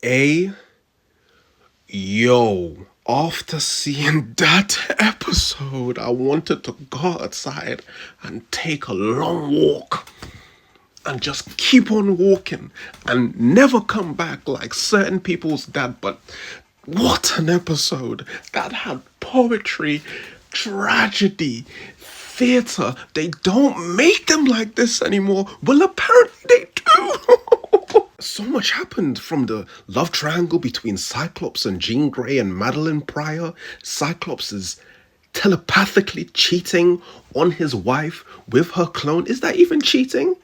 A Yo, after seeing that episode, I wanted to go outside and take a long walk and just keep on walking and never come back like certain people's dad. But what an episode that had poetry, tragedy, theatre. They don't make them like this anymore. Well, apparently they do. So much happened from the love triangle between Cyclops and Jean Grey and Madeline Pryor. Cyclops is telepathically cheating on his wife with her clone. Is that even cheating?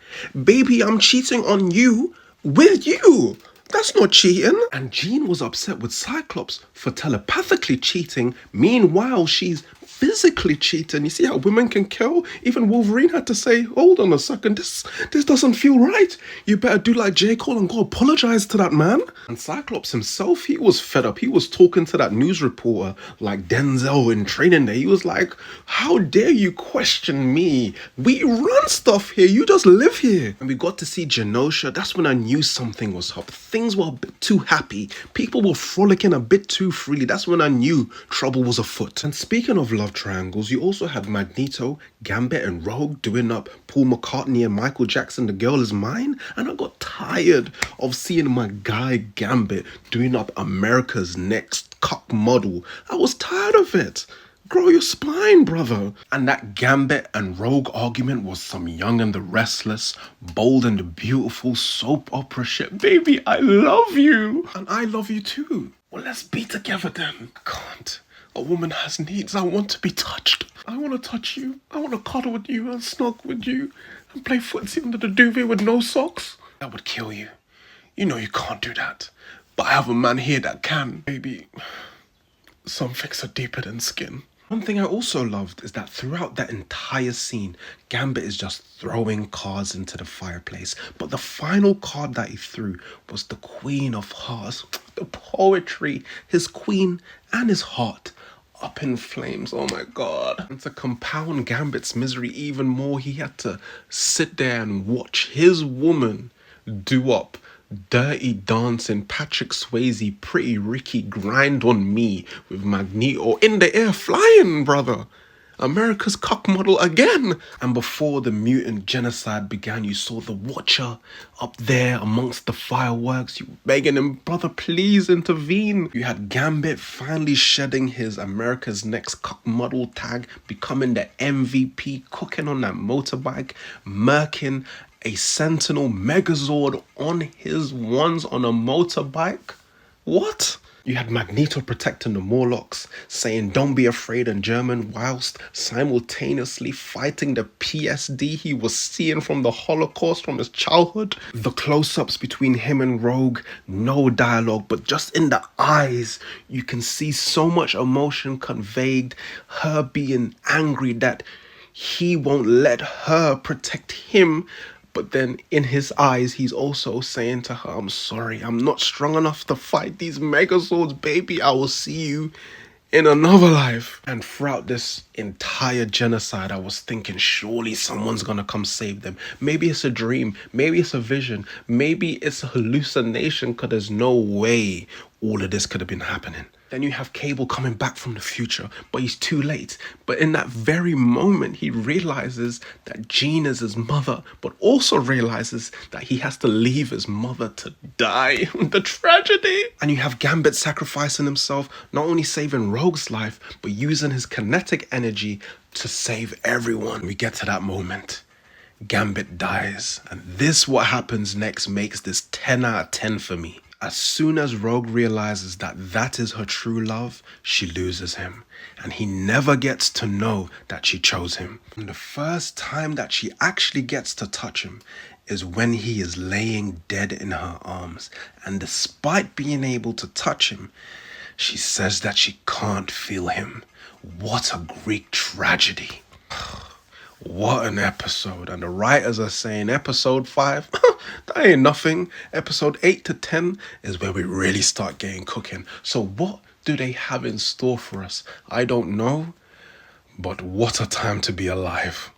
Baby, I'm cheating on you with you. That's not cheating. And Jean was upset with Cyclops for telepathically cheating. Meanwhile, she's physically cheating. You see how women can kill? Even Wolverine had to say, hold on a second, this doesn't feel right. You better do like J. Cole and go apologize to that man. And Cyclops himself, he was fed up. He was talking to that news reporter like Denzel in Training Day. He was like, how dare you question me? We run stuff here. You just live here. And we got to see Genosha. That's when I knew something was up. Things were a bit too happy. People were frolicking a bit too freely. That's when I knew trouble was afoot. And speaking of love triangles, you also had Magneto, Gambit and Rogue doing up Paul McCartney and Michael Jackson, The Girl Is Mine. And I got tired of seeing my guy Gambit doing up America's Next Cuck Model. I was tired of it. Grow your spine, brother. And that Gambit and Rogue argument was some Young and the Restless, Bold and the Beautiful soap opera shit. Baby, I love you. And I love you too. Well, let's be together then. I can't. A woman has needs. I want to be touched. I want to touch you. I want to cuddle with you and snuggle with you and play footsie under the duvet with no socks. That would kill you. You know you can't do that. But I have a man here that can. Baby, some things are deeper than skin. One thing I also loved is that throughout that entire scene, Gambit is just throwing cards into the fireplace. But the final card that he threw was the Queen of Hearts. The poetry, his queen and his heart up in flames. Oh my God. And to compound Gambit's misery even more, he had to sit there and watch his woman do up Dirty Dancing, Patrick Swayze, Pretty Ricky, Grind on Me with Magneto in the air flying, brother. America's cock model again. And before the mutant genocide began, you saw the Watcher up there amongst the fireworks. You begging him, brother, please intervene. You had Gambit finally shedding his America's Next Cock Model tag, becoming the MVP, cooking on that motorbike, murking a Sentinel Megazord on his ones on a motorbike. What? You had Magneto protecting the Morlocks, saying don't be afraid in German, whilst simultaneously fighting the PSD he was seeing from the Holocaust from his childhood. The close-ups between him and Rogue, no dialogue, but just in the eyes, you can see so much emotion conveyed, her being angry that he won't let her protect him. But then in his eyes, he's also saying to her, I'm sorry, I'm not strong enough to fight these Megazords, baby. I will see you in another life. And throughout this entire genocide, I was thinking, surely someone's gonna come save them. Maybe it's a dream, maybe it's a vision, maybe it's a hallucination, because there's no way all of this could have been happening. Then you have Cable coming back from the future, but he's too late. But in that very moment, he realizes that Jean is his mother, but also realizes that he has to leave his mother to die. The tragedy. And you have Gambit sacrificing himself, not only saving Rogue's life, but using his kinetic energy to save everyone. We get to that moment. Gambit dies. And this, what happens next, makes this 10 out of 10 for me. As soon as Rogue realizes that that is her true love, she loses him. And he never gets to know that she chose him. And the first time that she actually gets to touch him is when he is laying dead in her arms. And despite being able to touch him, she says that she can't feel him. What a Greek tragedy. What an episode. And the writers are saying episode 5, that ain't nothing. Episode 8 to 10 is where we really start getting cooking. So what do they have in store for us? I don't know, but what a time to be alive.